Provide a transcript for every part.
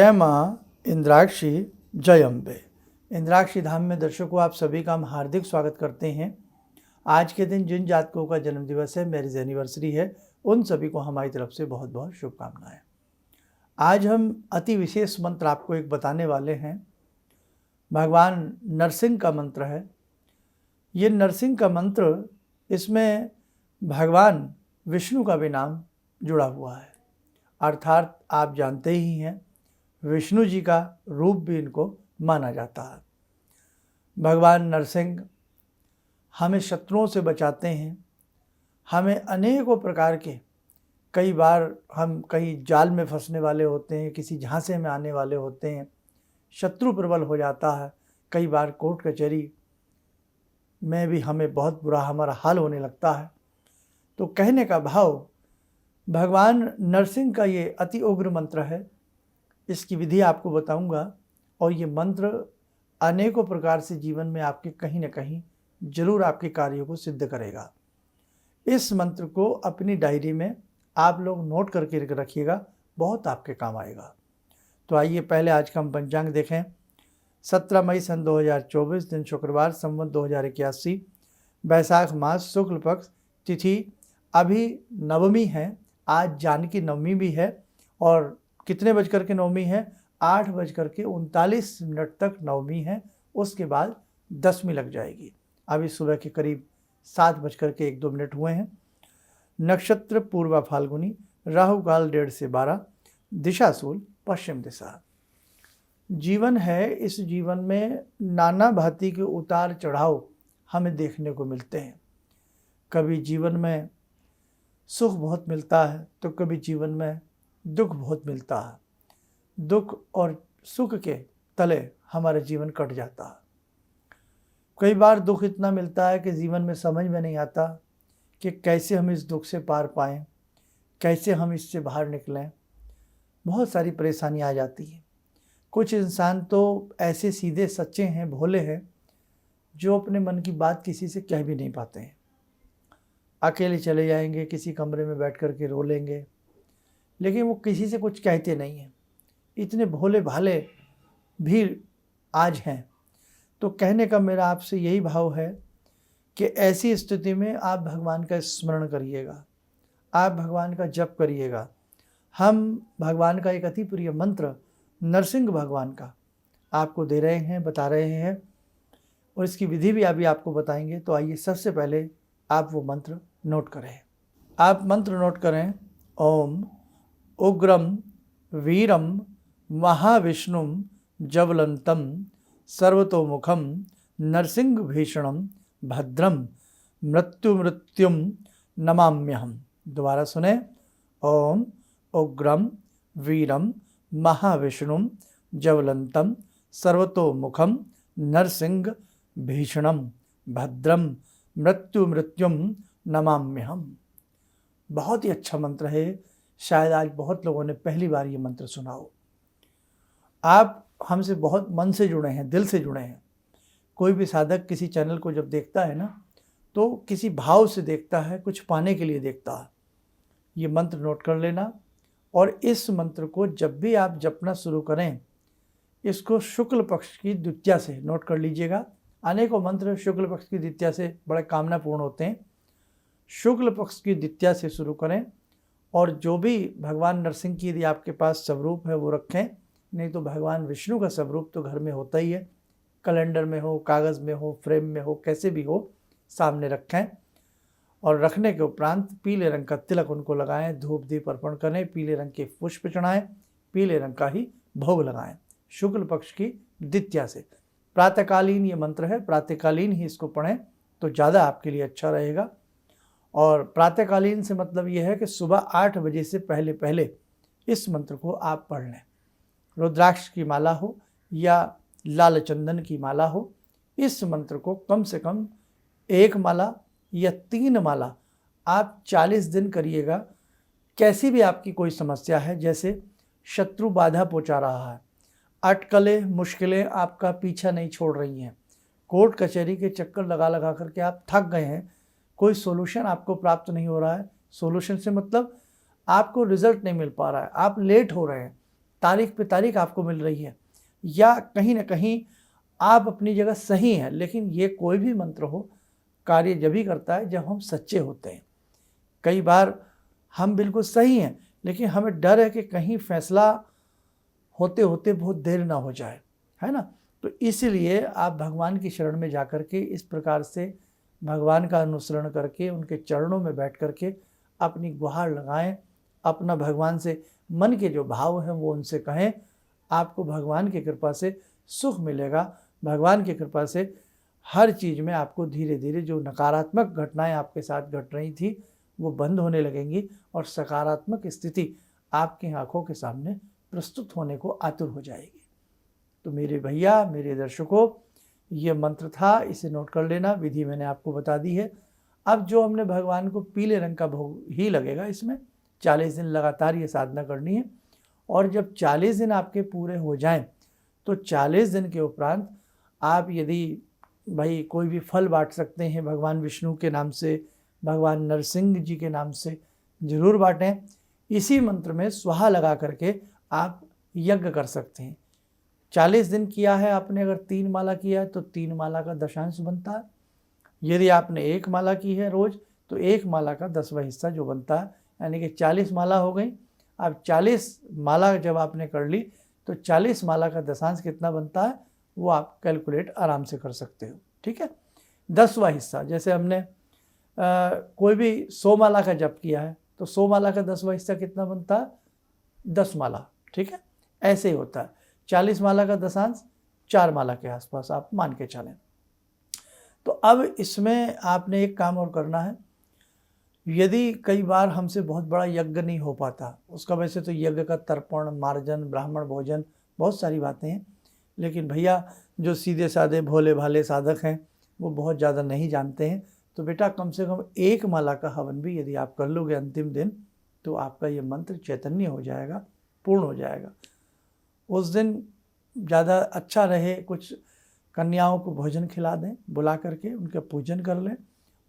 जय माँ इंद्राक्षी, जय अम्बे। इंद्राक्षी धाम में दर्शकों, आप सभी का हम हार्दिक स्वागत करते हैं। आज के दिन जिन जातकों का जन्मदिवस है, मैरिज एनिवर्सरी है, उन सभी को हमारी तरफ से बहुत बहुत शुभकामनाएं। आज हम अति विशेष मंत्र आपको एक बताने वाले हैं। भगवान नरसिंह का मंत्र है। ये नरसिंह का मंत्र, इसमें भगवान विष्णु का भी नाम जुड़ा हुआ है। अर्थात आप जानते ही हैं, विष्णु जी का रूप भी इनको माना जाता है। भगवान नरसिंह हमें शत्रुओं से बचाते हैं। हमें अनेकों प्रकार के, कई बार हम कहीं जाल में फंसने वाले होते हैं, किसी झांसे में आने वाले होते हैं, शत्रु प्रबल हो जाता है। कई बार कोर्ट कचहरी में भी हमें बहुत बुरा हमारा हाल होने लगता है। तो कहने का भाव, भगवान नरसिंह का ये अति उग्र मंत्र है। इसकी विधि आपको बताऊंगा, और ये मंत्र अनेकों प्रकार से जीवन में आपके कहीं ना कहीं जरूर आपके कार्यों को सिद्ध करेगा। इस मंत्र को अपनी डायरी में आप लोग नोट करके रखिएगा, बहुत आपके काम आएगा। तो आइए पहले आज का हम पंचांग देखें। 17 मई सन 2024, दिन शुक्रवार, संवत 2081, बैसाख मास, शुक्ल पक्ष, तिथि अभी नवमी है। आज जानकी नवमी भी है। और कितने बज कर के नवमी है? 8:39 तक नवमी है। उसके बाद दसवीं लग जाएगी। अभी सुबह के करीब 7:01 हुए हैं। नक्षत्र पूर्वा फाल्गुनी, राहु काल 1:30 से 12, दिशा शूल पश्चिम दिशा। जीवन है, इस जीवन में नाना भांति के उतार चढ़ाव हमें देखने को मिलते हैं। कभी जीवन में सुख बहुत मिलता है, तो कभी जीवन में दुख बहुत मिलता है। दुख और सुख के तले हमारा जीवन कट जाता है। कई बार दुख इतना मिलता है कि जीवन में समझ में नहीं आता कि कैसे हम इस दुख से पार पाएं, कैसे हम इससे बाहर निकलें। बहुत सारी परेशानी आ जाती है। कुछ इंसान तो ऐसे सीधे सच्चे हैं, भोले हैं, जो अपने मन की बात किसी से कह भी नहीं पाते हैं। अकेले चले जाएंगे, किसी कमरे में बैठ कर के रो लेंगे, लेकिन वो किसी से कुछ कहते नहीं हैं। इतने भोले भाले भी आज हैं। तो कहने का मेरा आपसे यही भाव है कि ऐसी स्थिति में आप भगवान का स्मरण करिएगा, आप भगवान का जप करिएगा। हम भगवान का एक अति प्रिय मंत्र नरसिंह भगवान का आपको दे रहे हैं, बता रहे हैं, और इसकी विधि भी अभी आपको बताएंगे। तो आइए सबसे पहले आप वो मंत्र नोट करें। आप मंत्र नोट करें। ओम उग्रम वीरम महाविष्णुम ज्वलंतम सर्वतोमुखम नरसिंह भीषणम भद्रम मृत्युम नमाम्यहम। दोबारा सुने। ओम उग्रम वीरम महाविष्णुम ज्वलंतम सर्वतोमुखम नरसिंह भीषणम भद्रम मृत्युम नमाम्यहम। बहुत ही अच्छा मंत्र है। शायद आज बहुत लोगों ने पहली बार ये मंत्र सुना हो। आप हमसे बहुत मन से जुड़े हैं, दिल से जुड़े हैं। कोई भी साधक किसी चैनल को जब देखता है ना, तो किसी भाव से देखता है, कुछ पाने के लिए देखता है। ये मंत्र नोट कर लेना, और इस मंत्र को जब भी आप जपना शुरू करें, इसको शुक्ल पक्ष की द्वितीया से नोट कर लीजिएगा। अनेकों मंत्र शुक्ल पक्ष की द्वितीया से बड़े कामनापूर्ण होते हैं। शुक्ल पक्ष की द्वितीया से शुरू करें, और जो भी भगवान नरसिंह की यदि आपके पास स्वरूप है वो रखें, नहीं तो भगवान विष्णु का स्वरूप तो घर में होता ही है। कैलेंडर में हो, कागज़ में हो, फ्रेम में हो, कैसे भी हो, सामने रखें। और रखने के उपरांत पीले रंग का तिलक उनको लगाएं, धूप दीप अर्पण करें, पीले रंग के पुष्प चढ़ाएं, पीले रंग का ही भोग लगाएं। शुक्ल पक्ष की द्वितीया से प्रातःकालीन ये मंत्र है, प्रातःकालीन ही इसको पढ़ें तो ज़्यादा आपके लिए अच्छा रहेगा। और प्रातःकालीन से मतलब ये है कि सुबह 8 बजे से पहले पहले इस मंत्र को आप पढ़ लें। रुद्राक्ष की माला हो या लाल चंदन की माला हो, इस मंत्र को कम से कम 1 माला या 3 माला आप 40 दिन करिएगा। कैसी भी आपकी कोई समस्या है, जैसे शत्रु बाधा पहुंचा रहा है, अटकलें मुश्किलें आपका पीछा नहीं छोड़ रही हैं, कोर्ट कचहरी के चक्कर लगा लगा करके आप थक गए हैं, कोई सोल्यूशन आपको प्राप्त नहीं हो रहा है। सोल्यूशन से मतलब आपको रिजल्ट नहीं मिल पा रहा है, आप लेट हो रहे हैं, तारीख पे तारीख आपको मिल रही है, या कहीं ना कहीं आप अपनी जगह सही हैं, लेकिन ये कोई भी मंत्र हो कार्य जब ही करता है जब हम सच्चे होते हैं। कई बार हम बिल्कुल सही हैं, लेकिन हमें डर है कि कहीं फैसला होते होते बहुत देर ना हो जाए, है ना। तो इसलिए आप भगवान की शरण में जाकर के इस प्रकार से भगवान का अनुसरण करके उनके चरणों में बैठ करके अपनी गुहार लगाएं, अपना भगवान से मन के जो भाव हैं वो उनसे कहें। आपको भगवान की कृपा से सुख मिलेगा। भगवान की कृपा से हर चीज़ में आपको धीरे धीरे जो नकारात्मक घटनाएं आपके साथ घट रही थी वो बंद होने लगेंगी और सकारात्मक स्थिति आपकी आंखों के सामने प्रस्तुत होने को आतुर हो जाएगी। तो मेरे भैया, मेरे दर्शकों, ये मंत्र था, इसे नोट कर लेना। विधि मैंने आपको बता दी है। अब जो हमने भगवान को पीले रंग का भोग ही लगेगा, इसमें 40 दिन लगातार ये साधना करनी है। और जब 40 दिन आपके पूरे हो जाएं तो 40 दिन के उपरांत आप यदि भाई कोई भी फल बांट सकते हैं भगवान विष्णु के नाम से, भगवान नरसिंह जी के नाम से जरूर बांटें। इसी मंत्र में स्वाहा लगा करके आप यज्ञ कर सकते हैं। 40 दिन किया है आपने, अगर 3 माला किया है तो 3 माला का दशांश बनता है। यदि आपने 1 माला की है रोज तो 1 माला का 10वां हिस्सा जो बनता है, यानी कि 40 माला हो गई। अब 40 माला जब आपने कर ली तो 40 माला का दशांश कितना बनता है वो आप कैलकुलेट आराम से कर सकते हो, ठीक है। 10वां हिस्सा, जैसे हमने कोई भी 100 माला का जप किया है तो 100 माला का 10वां हिस्सा कितना बनता है, 10 माला, ठीक है। ऐसे ही होता है। 40 माला का दशांश 4 माला के आसपास आप मान के चलें। तो अब इसमें आपने एक काम और करना है। यदि कई बार हमसे बहुत बड़ा यज्ञ नहीं हो पाता, उसका वैसे तो यज्ञ का तर्पण, मार्जन, ब्राह्मण भोजन, बहुत सारी बातें हैं, लेकिन भैया जो सीधे साधे भोले भाले साधक हैं वो बहुत ज़्यादा नहीं जानते हैं। तो बेटा कम से कम 1 माला का हवन भी यदि आप कर लोगे अंतिम दिन तो आपका ये मंत्र चैतन्य हो जाएगा, पूर्ण हो जाएगा। उस दिन ज़्यादा अच्छा रहे कुछ कन्याओं को भोजन खिला दें, बुला करके उनका पूजन कर लें,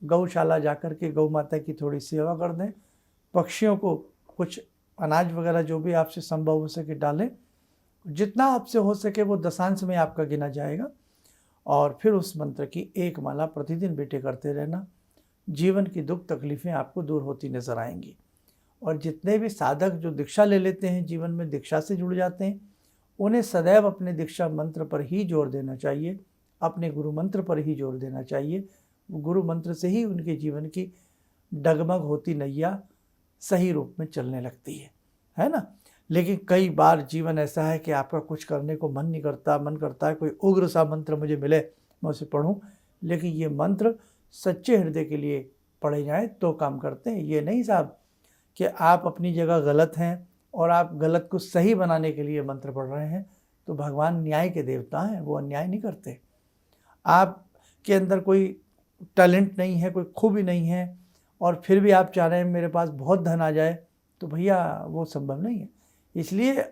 गौशाला जा कर के गौ माता की थोड़ी सेवा कर दें, पक्षियों को कुछ अनाज वगैरह जो भी आपसे संभव हो सके डालें। जितना आपसे हो सके वो दशांश में आपका गिना जाएगा। और फिर उस मंत्र की 1 माला प्रतिदिन बेटे करते रहना। जीवन की दुख तकलीफ़ें आपको दूर होती नजर आएंगी। और जितने भी साधक जो दीक्षा ले लेते हैं, जीवन में दीक्षा से जुड़ जाते हैं, उन्हें सदैव अपने दीक्षा मंत्र पर ही जोर देना चाहिए, अपने गुरु मंत्र पर ही जोर देना चाहिए। गुरु मंत्र से ही उनके जीवन की डगमग होती नैया सही रूप में चलने लगती है ना। लेकिन कई बार जीवन ऐसा है कि आपका कुछ करने को मन नहीं करता, मन करता है कोई उग्र सा मंत्र मुझे मिले मैं उसे पढूं, लेकिन ये मंत्र सच्चे हृदय के लिए पढ़े जाएं तो काम करते हैं। ये नहीं साहब कि आप अपनी जगह गलत हैं और आप गलत को सही बनाने के लिए मंत्र पढ़ रहे हैं। तो भगवान न्याय के देवता हैं, वो अन्याय नहीं करते। आपके अंदर कोई टैलेंट नहीं है, कोई खूबी नहीं है और फिर भी आप चाह रहे हैं मेरे पास बहुत धन आ जाए, तो भैया वो संभव नहीं है। इसलिए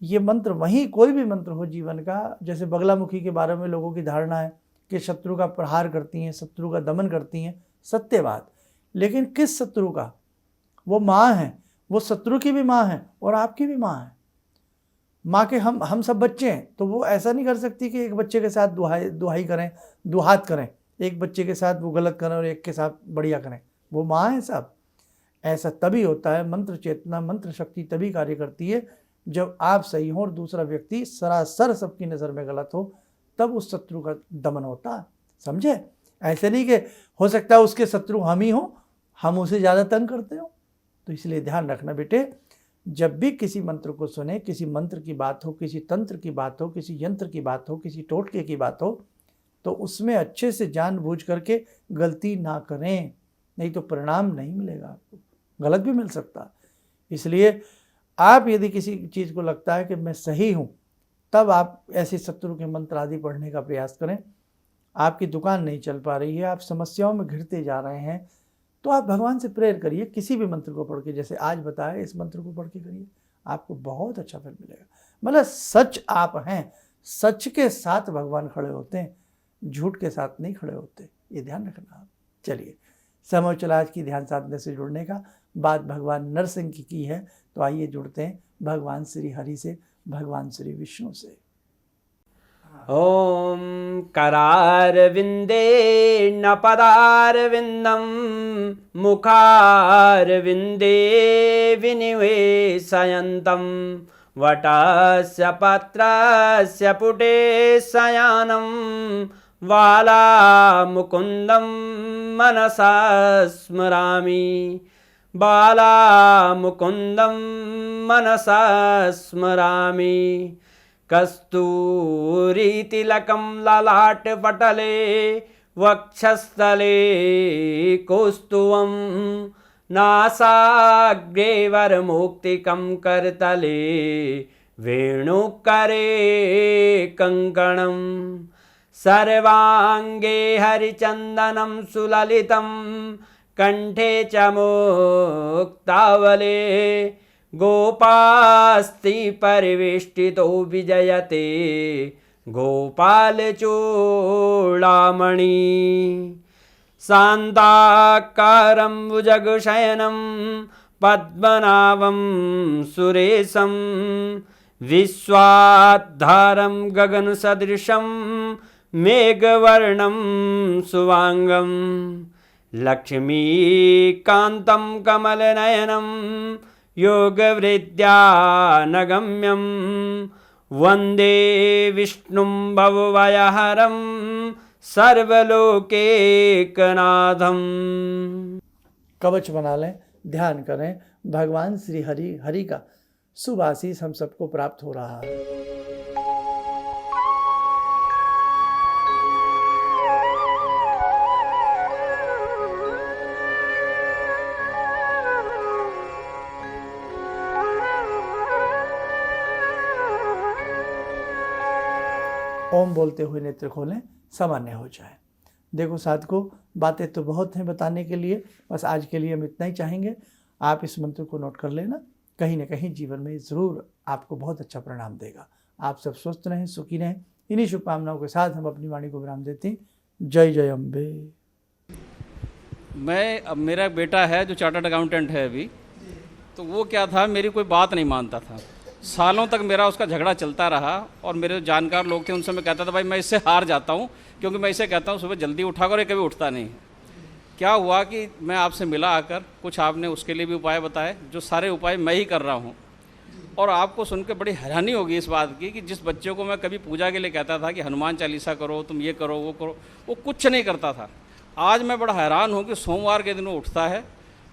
ये मंत्र, वहीं कोई भी मंत्र हो जीवन का, जैसे बगलामुखी के बारे में लोगों की धारणा है कि शत्रु का प्रहार करती हैं, शत्रु का दमन करती हैं, सत्य बात। लेकिन किस शत्रु का? वो माँ है, वो शत्रु की भी माँ है और आपकी भी माँ है। माँ के हम सब बच्चे हैं, तो वो ऐसा नहीं कर सकती कि एक बच्चे के साथ दुहाई करें, दुहात करें, एक बच्चे के साथ वो गलत करें और एक के साथ बढ़िया करें। वो माँ है साहब। ऐसा तभी होता है, मंत्र चेतना, मंत्र शक्ति तभी कार्य करती है जब आप सही हो और दूसरा व्यक्ति सरासर सबकी नज़र में गलत हो, तब उस शत्रु का दमन होता है, समझे। ऐसे नहीं कि हो सकता है उसके शत्रु हम ही हो, हम उसे ज़्यादा तंग करते हो। तो इसलिए ध्यान रखना बेटे, जब भी किसी मंत्र को सुने, किसी मंत्र की बात हो, किसी तंत्र की बात हो, किसी यंत्र की बात हो, किसी टोटके की बात हो, तो उसमें अच्छे से जानबूझ करके गलती ना करें, नहीं तो परिणाम नहीं मिलेगा आपको, गलत भी मिल सकता है। इसलिए आप यदि किसी चीज़ को लगता है कि मैं सही हूँ, तब आप ऐसे शत्रु के मंत्र आदि पढ़ने का प्रयास करें। आपकी दुकान नहीं चल पा रही है, आप समस्याओं में घिरते जा रहे हैं, तो आप भगवान से प्रेयर करिए, किसी भी मंत्र को पढ़ के, जैसे आज बताया इस मंत्र को पढ़ के करिए, आपको बहुत अच्छा फल मिलेगा। मतलब सच आप हैं, सच के साथ भगवान खड़े होते हैं, झूठ के साथ नहीं खड़े होते, ये ध्यान रखना आप। चलिए, समय चला आज की ध्यान साधने से जुड़ने का। बात भगवान नरसिंह की है, तो आइए जुड़ते हैं भगवान श्री हरि से, भगवान श्री विष्णु से। ॐ करारविन्दे न पदारविन्दं मुखारविन्दे विनिवेशयन्तं वटस्य पत्रस्य पुटे शयानं बालामुकुन्दं मनसा स्मरामि, बालामुकुन्दं मनसा स्मरामि। कस्तूरीतिलकं ललाटपटले वक्षस्थले कौस्तुभं नासाग्रे वरमौक्तिकं करतले वेणुकरे कङ्कणं सर्वाङ्गे हरिचन्दनं सुललितं कण्ठे च मुक्तावले गोपास्ति परिवेष्टितो विजयते गोपालचूडामणि शान्ताकारं भुजगशयनं पद्मनाभं सुरेशं विश्वाधारं गगनसदृशं मेघवर्णं शुभांगं लक्ष्मीकान्तं कमलनयनं योगवृद्ध्यानगम्यं वन्दे विष्णुं भवभयहरं सर्वलोकैकनाथं। कवच बना लें, ध्यान करें, भगवान श्री हरि का शुभ आशीष हम सबको प्राप्त हो रहा है। ओम बोलते हुए नेत्र खोलें, सामान्य हो जाए। देखो साधकों, बातें तो बहुत हैं बताने के लिए, बस आज के लिए हम इतना ही चाहेंगे। आप इस मंत्र को नोट कर लेना, कहीं ना कहीं जीवन में ज़रूर आपको बहुत अच्छा परिणाम देगा। आप सब स्वस्थ रहें, सुखी रहें। इन्हीं शुभकामनाओं के साथ हम अपनी वाणी को विराम देते हैं। जय जय अम्बे। अब मेरा बेटा है जो चार्टर्ड अकाउंटेंट है अभी, तो वो क्या था, मेरी कोई बात नहीं मानता था। सालों तक मेरा उसका झगड़ा चलता रहा और मेरे जो जानकार लोग थे उनसे मैं कहता था भाई मैं इससे हार जाता हूँ, क्योंकि मैं इसे कहता हूँ सुबह जल्दी उठा कर, ये कभी उठता नहीं। क्या हुआ कि मैं आपसे मिला आकर, कुछ आपने उसके लिए भी उपाय बताए, जो सारे उपाय मैं ही कर रहा हूँ। और आपको सुन के बड़ी हैरानी होगी इस बात की कि जिस बच्चे को मैं कभी पूजा के लिए कहता था कि हनुमान चालीसा करो, तुम ये करो वो करो, वो कुछ नहीं करता था। आज मैं बड़ा हैरान हूँ कि सोमवार के दिन वो उठता है,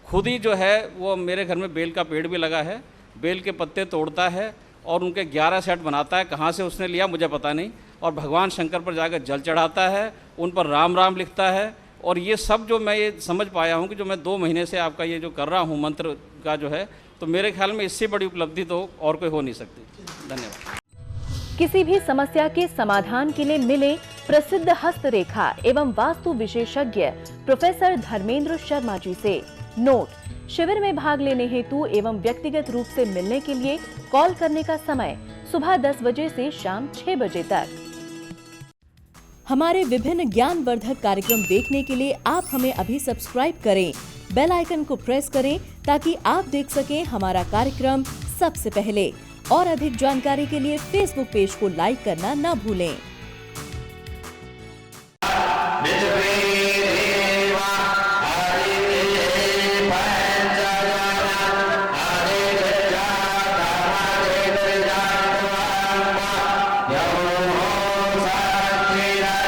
खुद ही जो है वो मेरे घर में बेल का पेड़ भी लगा है, बेल के पत्ते तोड़ता है और उनके 11 सेट बनाता है। कहाँ से उसने लिया मुझे पता नहीं। और भगवान शंकर पर जाकर जल चढ़ाता है, उन पर राम राम लिखता है। और ये सब जो मैं ये समझ पाया हूँ कि जो मैं 2 महीने से आपका ये जो कर रहा हूँ मंत्र का जो है, तो मेरे ख्याल में इससे बड़ी उपलब्धि तो और कोई हो नहीं सकती। धन्यवाद। किसी भी समस्या के समाधान के लिए मिले प्रसिद्ध हस्तरेखा एवं वास्तु विशेषज्ञ प्रोफेसर धर्मेंद्र शर्मा जी से। नोट: शिविर में भाग लेने हेतु एवं व्यक्तिगत रूप से मिलने के लिए कॉल करने का समय सुबह 10 बजे से शाम 6 बजे तक। हमारे विभिन्न ज्ञानवर्धक कार्यक्रम देखने के लिए आप हमें अभी सब्सक्राइब करें, बेल आइकन को प्रेस करें ताकि आप देख सकें हमारा कार्यक्रम सबसे पहले। और अधिक जानकारी के लिए फेसबुक पेज को लाइक करना न भूलें।